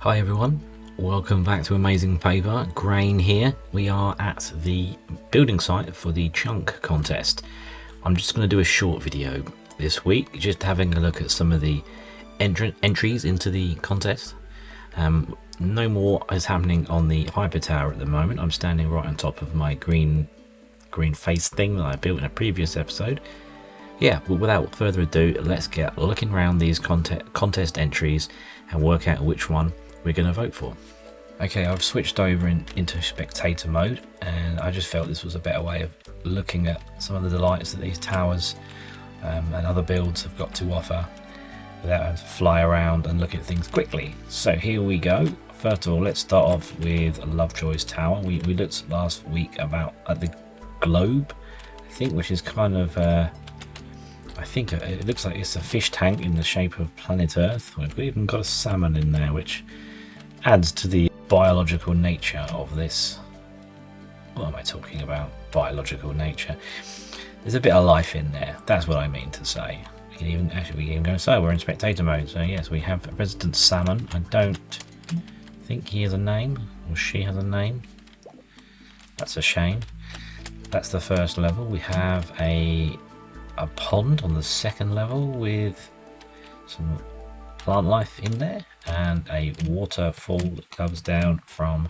Hi everyone, welcome back to Amazing Paper. Grain here. We are at the building site for the chunk contest. I'm just going to do a short video this week, just having a look at some of the entries into the contest. No more is happening on the hyper tower at the moment. I'm standing right on top of my green face thing that I built in a previous episode. Yeah, but without further ado, let's get looking around these contest entries and work out which one we're going to vote for. Okay, I've switched over into spectator mode, and I just felt this was a better way of looking at some of the delights that these towers and other builds have got to offer without having to fly around and look at things quickly. So here we go. First of all, let's start off with Lovejoy's tower. We looked last week at the globe, I think, which is kind of I think it looks like it's a fish tank in the shape of planet Earth. We've even got a salmon in there, which adds to the biological nature of this. What am I talking about? Biological nature. There's a bit of life in there. That's what I mean to say. We can even go so we're in spectator mode. So yes, we have Resident Salmon. I don't think he has a name, or she has a name. That's a shame. That's the first level. We have a pond on the second level with some plant life in there, and a waterfall that comes down from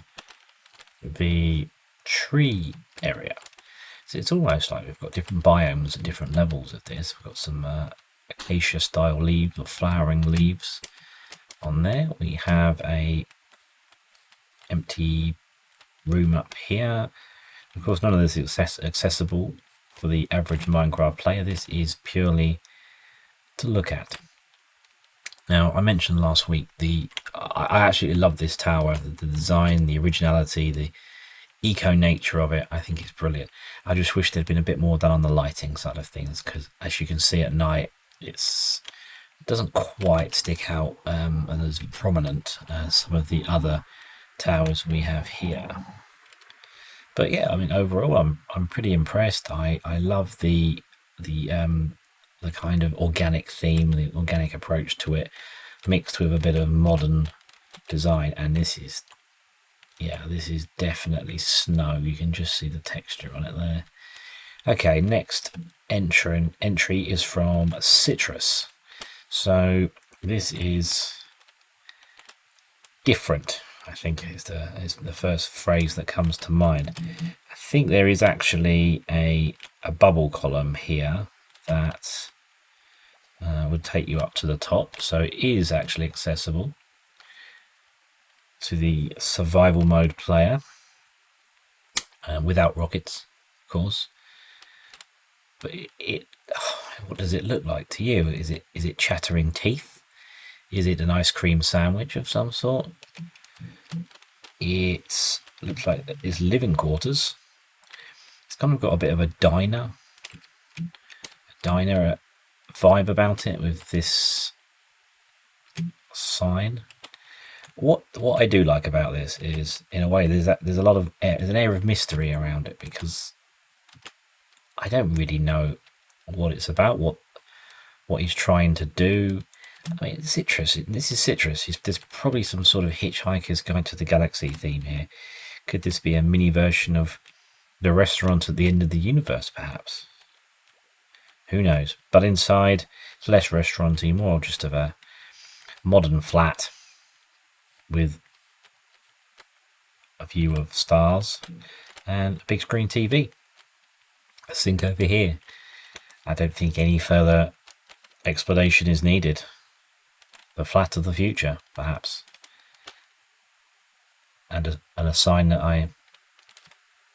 the tree area. So it's almost like we've got different biomes at different levels of this. We've got some acacia style leaves, or flowering leaves on there. We have a empty room up here. Of course, none of this is accessible for the average Minecraft player. This is purely to look at. Now, I mentioned last week I actually love this tower, the design, the originality, the eco nature of it. I think it's brilliant. I just wish there'd been a bit more done on the lighting side of things, because as you can see at night, it doesn't quite stick out and as prominent as some of the other towers we have here. But yeah, I mean, overall, I'm pretty impressed. I love the kind of organic theme, the organic approach to it, mixed with a bit of modern design. And this is definitely snow. You can just see the texture on it there. Okay, next entry is from Citrus. So this is different, I think is the first phrase that comes to mind. I think there is actually a bubble column here that would take you up to the top, so it is actually accessible to the survival mode player without rockets, of course. But what does it look like to you? Is it chattering teeth? Is it an ice cream sandwich of some sort? It looks like it's living quarters. It's kind of got a bit of a diner vibe about it with this sign. What I do like about there's in a way there's an air of mystery around it, because I don't really know what it's about, what he's trying to do. I mean, Citrus. This is Citrus. There's probably some sort of Hitchhiker's Guide to the Galaxy theme here. Could this be a mini version of the restaurant at the end of the universe, perhaps? Who knows? But inside, it's less restauranty, more just of a modern flat with a view of stars and a big screen TV. A sink over here. I don't think any further explanation is needed. The flat of the future, perhaps. And a sign that I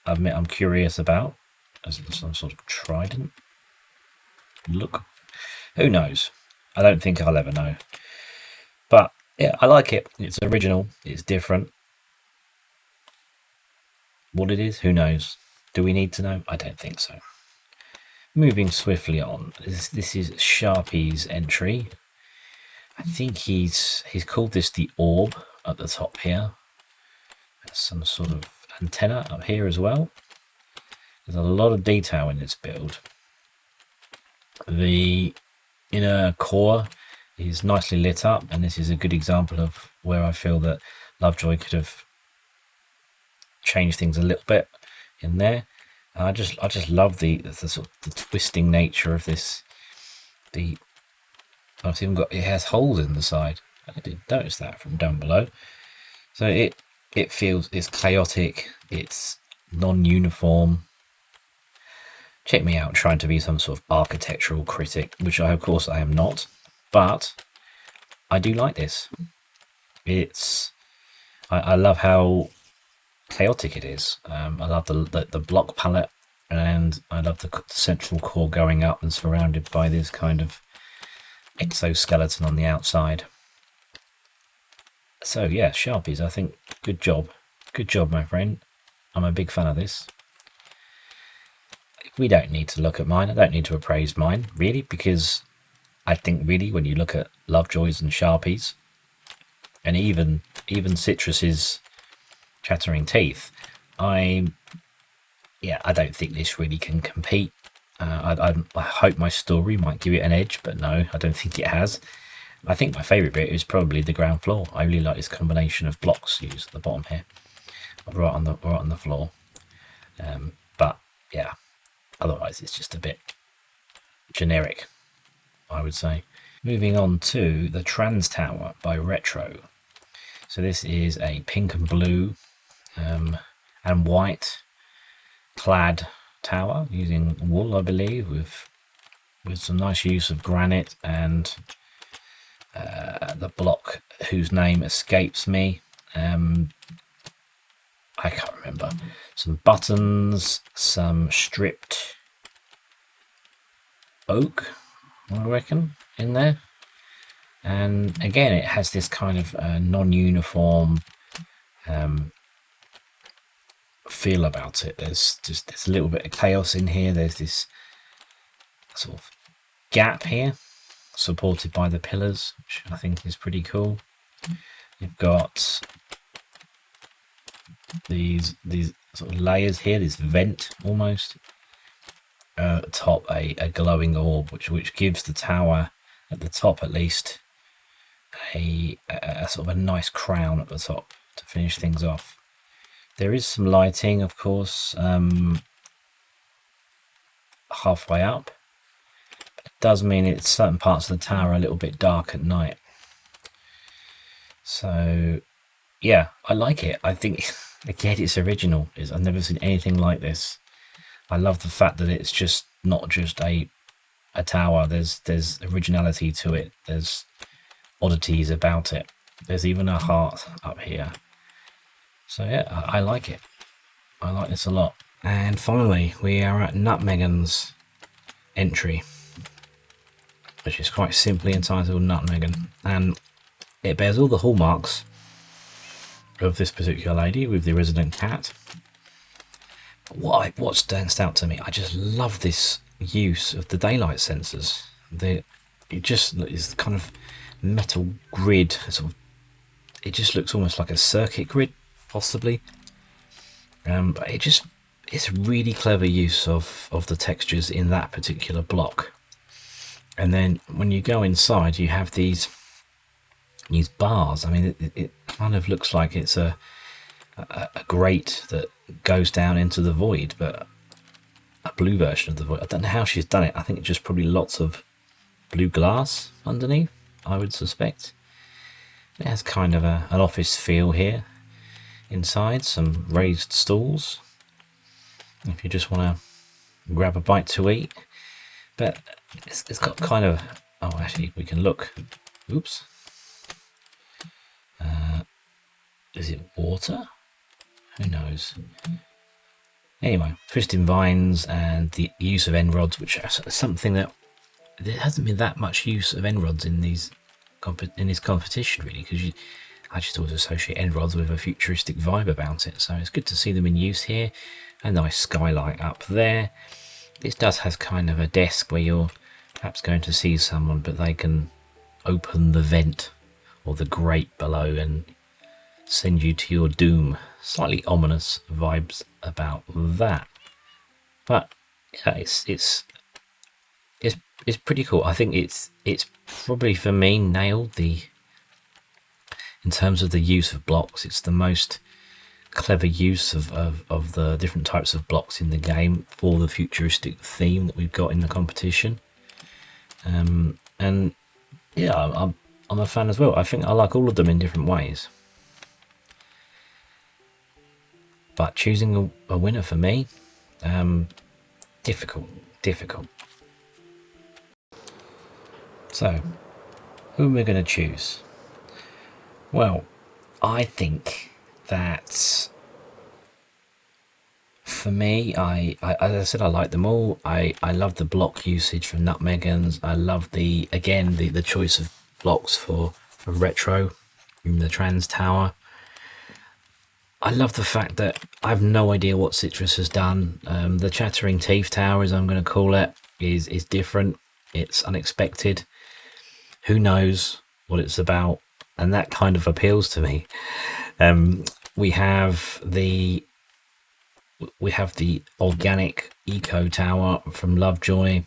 admit I'm curious about, as some sort of trident look. Who knows? I don't think I'll ever know. But yeah, I like it. It's original. It's different. What it is, who knows? Do we need to know? I don't think so. Moving swiftly on. This is Sharpie's entry. I think he's called this the orb at the top here. There's some sort of antenna up here as well. There's a lot of detail in this build. The inner core is nicely lit up, and this is a good example of where I feel that Lovejoy could have changed things a little bit in there. And I just love the sort of the twisting nature of this. I've even got, it has holes in the side. I didn't notice that from down below. So it feels, it's chaotic, it's non-uniform. Check me out trying to be some sort of architectural critic, which of course I am not, but I do like this. I love how chaotic it is. I love the block palette, and I love the central core going up and surrounded by this kind of exoskeleton on the outside. So yeah, Sharpies, I think good job, my friend. I'm a big fan of this. We don't need to look at mine. I don't need to appraise mine really, because I think really when you look at Lovejoys and Sharpies, and even Citrus's Chattering Teeth, I don't think this really can compete. I hope my story might give it an edge, but no, I don't think it has. I think my favourite bit is probably the ground floor. I really like this combination of blocks used at the bottom here, right on the floor. But yeah, otherwise it's just a bit generic, I would say. Moving on to the Trans Tower by Retro. So this is a pink and blue and white clad tower using wool, I believe, with some nice use of granite and the block whose name escapes me. I can't remember. Some buttons, some stripped oak, I reckon, in there. And again, it has this kind of non-uniform feel about it. There's a little bit of chaos in here. There's this sort of gap here, supported by the pillars, which I think is pretty cool. You've got these sort of layers here, this vent almost. At the top, a glowing orb, which gives the tower at the top at least a sort of a nice crown at the top to finish things off. There is some lighting, of course, halfway up. It does mean it's certain parts of the tower are a little bit dark at night. So yeah, I like it. I think again it's original. I've never seen anything like this. I love the fact that it's just not just a tower. There's originality to it. There's oddities about it. There's even a heart up here. So yeah, I like it. I like this a lot. And finally, we are at Nutmegan's entry, which is quite simply entitled Nutmegan, and it bears all the hallmarks of this particular lady with the resident cat. But what stands out to me, I just love this use of the daylight sensors. It just is kind of metal grid, sort of. It just looks almost like a circuit grid, possibly. But it's really clever use of the textures in that particular block. And then when you go inside, you have these bars. I mean, it kind of looks like it's a grate that goes down into the void, but a blue version of the void. I don't know how she's done it. I think it's just probably lots of blue glass underneath, I would suspect. It has kind of an office feel here. Inside, some raised stools if you just want to grab a bite to eat. But it's got kind of, oh, actually we can look. Oops. Is it water? Who knows? Anyway, twisting vines and the use of end rods, which is something that there hasn't been that much use of end rods in this competition really, because I just always associate end rods with a futuristic vibe about it. So it's good to see them in use here. A nice skylight up there. This does have kind of a desk where you're perhaps going to see someone, but they can open the vent or the grate below and send you to your doom. Slightly ominous vibes about that, but yeah, it's pretty cool. I think it's probably for me nailed the in terms of the use of blocks, it's the most clever use of the different types of blocks in the game for the futuristic theme that we've got in the competition. And yeah, I'm a fan as well. I think I like all of them in different ways. But choosing a winner for me, difficult. So, who am I going to choose? Well, I think that for me, I as I said, I like them all. I love the block usage for Nutmeggans. I love the choice of blocks for retro in the Trans Tower. I love the fact that I have no idea what Citrus has done. The Chattering Teeth Tower, as I'm going to call it, is different. It's unexpected. Who knows what it's about? And that kind of appeals to me. We have the organic eco tower from Lovejoy,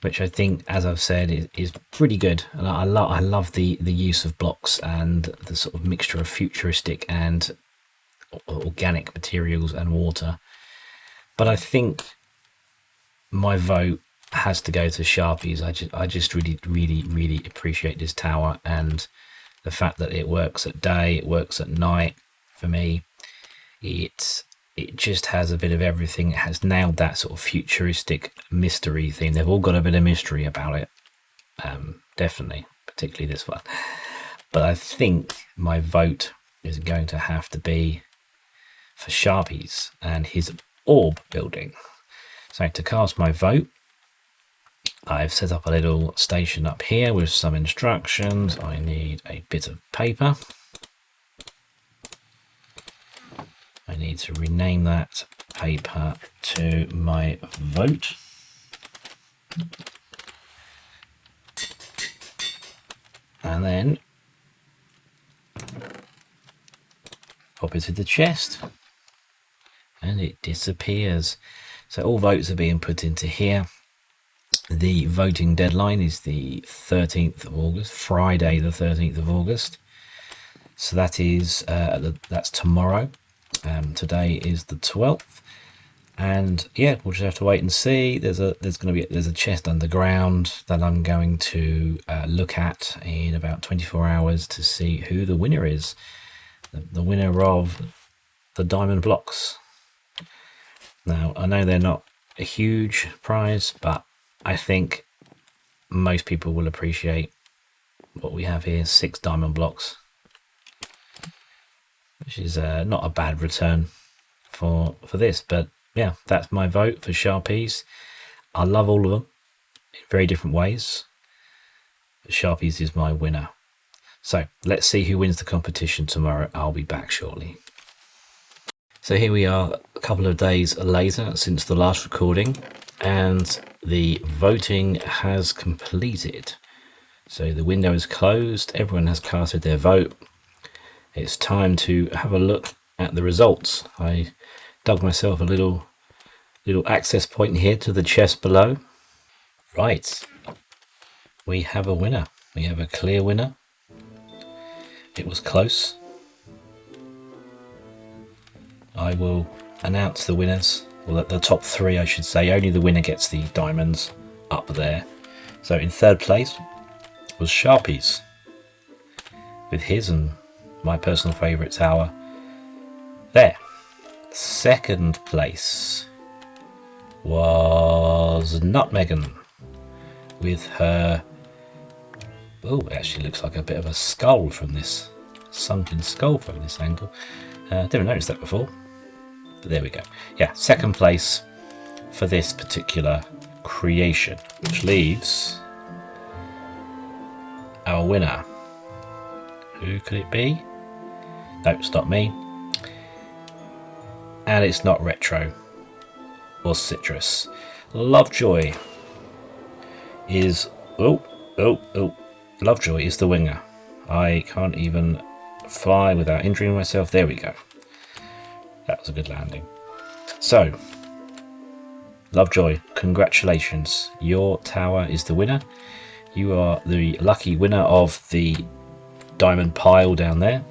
which I think, as I've said, is pretty good. And I love the use of blocks and the sort of mixture of futuristic and organic materials and water. But I think my vote has to go to Sharpies. I just really appreciate this tower, and the fact that it works at day, it works at night. For me, it just has a bit of everything. It has nailed that sort of futuristic mystery theme. They've all got a bit of mystery about it, definitely, particularly this one. But I think my vote is going to have to be for Sharpies and his orb building. So to cast my vote, I've set up a little station up here with some instructions. I need a bit of paper. I need to rename that paper to my vote. And then pop it in the chest and it disappears. So all votes are being put into here. The voting deadline is the 13th of August, Friday the 13th of August. So that is that's tomorrow. Today is the 12th, and yeah, we'll just have to wait and see. There's a chest underground that I'm going to look at in about 24 hours to see who the winner is. The winner of the diamond blocks. Now, I know they're not a huge prize, but I think most people will appreciate what we have here. 6 diamond blocks, which is not a bad return for this. But yeah, that's my vote for Sharpies. I love all of them in very different ways, but Sharpies is my winner. So let's see who wins the competition tomorrow. I'll be back shortly. So here we are a couple of days later since the last recording, and the voting has completed. So the window is closed, everyone has casted their vote. It's time to have a look at the results. I dug myself a little access point here to the chest below. Right, we have a winner. We have a clear winner. It was close. I will announce the winners. Well, the top 3, I should say. Only the winner gets the diamonds up there. So in 3rd place was Sharpies, with his and my personal favourite tower there. 2nd place was Nutmegan, with her, oh, it actually looks like a bit of a skull from this, sunken skull from this angle. Never noticed that before. But there we go. Yeah, 2nd place for this particular creation, which leaves our winner. Who could it be? No, it's not me. And it's not retro or citrus. Lovejoy is Lovejoy is the winner. I can't even fly without injuring myself. There we go. That was a good landing. So, Lovejoy, congratulations. Your tower is the winner. You are the lucky winner of the diamond pile down there,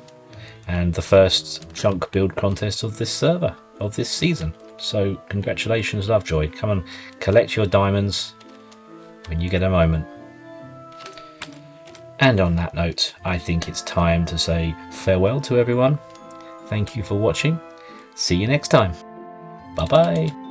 and the first chunk build contest of this server, of this season. So congratulations, Lovejoy. Come and collect your diamonds when you get a moment. And on that note, I think it's time to say farewell to everyone. Thank you for watching. See you next time. Bye bye.